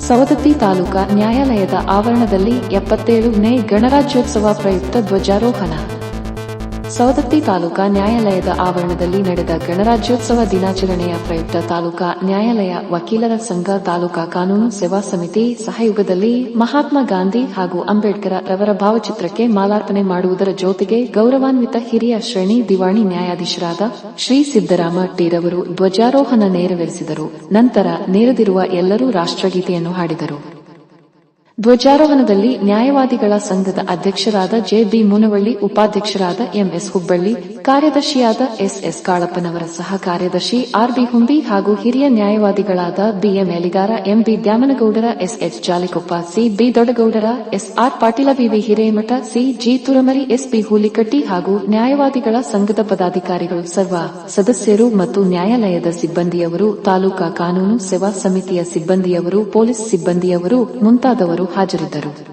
ಸವದತ್ತಿ ತಾಲೂಕಾ ನ್ಯಾಯಾಲಯದ ಆವರಣದಲ್ಲಿ 77ನೇ ಗಣರಾಜ್ಯೋತ್ಸವ ಪ್ರಯುಕ್ತ ಧ್ವಜಾರೋಹಣ. ಸವದತ್ತಿ ತಾಲೂಕಾ ನ್ಯಾಯಾಲಯದ ಆವರಣದಲ್ಲಿ ನಡೆದ ಗಣರಾಜ್ಯೋತ್ಸವ ದಿನಾಚರಣೆಯ ಪ್ರಯುಕ್ತ ತಾಲೂಕಾ ನ್ಯಾಯಾಲಯ ವಕೀಲರ ಸಂಘ, ತಾಲೂಕಾ ಕಾನೂನು ಸೇವಾ ಸಮಿತಿ ಸಹಯೋಗದಲ್ಲಿ ಮಹಾತ್ಮ ಗಾಂಧಿ ಹಾಗೂ ಅಂಬೇಡ್ಕರ್ ರವರ ಭಾವಚಿತ್ರಕ್ಕೆ ಮಾಲಾರ್ಪಣೆ ಮಾಡುವುದರ ಜೊತೆಗೆ ಗೌರವಾನ್ವಿತ ಹಿರಿಯ ಶ್ರೇಣಿ ದಿವಾಣಿ ನ್ಯಾಯಾಧೀಶರಾದ ಶ್ರೀ ಸಿದ್ದರಾಮ ಟಿ.ರವರು ಧ್ವಜಾರೋಹಣ ನೆರವೇರಿಸಿದರು. ನಂತರ ನೆರೆದಿರುವ ಎಲ್ಲರೂ ರಾಷ್ಟ್ರಗೀತೆಯನ್ನು ಹಾಡಿದರು. ಧ್ವಜಾರೋಹಣದಲ್ಲಿ ನ್ಯಾಯವಾದಿಗಳ ಸಂಘದ ಅಧ್ಯಕ್ಷರಾದ ಜೆ.ಬಿ. ಮುನವಳ್ಳಿ, ಉಪಾಧ್ಯಕ್ಷರಾದ ಎಂ.ಎಸ್. ಹುಬ್ಬಳ್ಳಿ, ಕಾರ್ಯದರ್ಶಿಯಾದ ಎಸ್.ಎಸ್. ಕಾಳಪ್ಪನವರ ಸಹ ಕಾರ್ಯದರ್ಶಿ ಆರ್.ಬಿ. ಹುಂಬಿ ಹಾಗೂ ಹಿರಿಯ ನ್ಯಾಯವಾದಿಗಳಾದ B M. Eligara, M B. Dyamanagoudar, S H. Jalikoppa, C B. Doddagoudar, S R. Patil, V V. Hiremath, C G. Turamari, S P. Hulikatti ಹಾಗೂ ನ್ಯಾಯವಾದಿಗಳ ಸಂಘದ ಪದಾಧಿಕಾರಿಗಳು, ಸರ್ವ ಸದಸ್ಯರು ಮತ್ತು ನ್ಯಾಯಾಲಯದ ಸಿಬ್ಬಂದಿಯವರು, ತಾಲೂಕಾ ಕಾನೂನು ಸೇವಾ ಸಮಿತಿಯ ಸಿಬ್ಬಂದಿಯವರು, ಪೊಲೀಸ್ ಸಿಬ್ಬಂದಿಯವರು ಮುಂತಾದವರು ಹಾಜರಿದ್ದರು.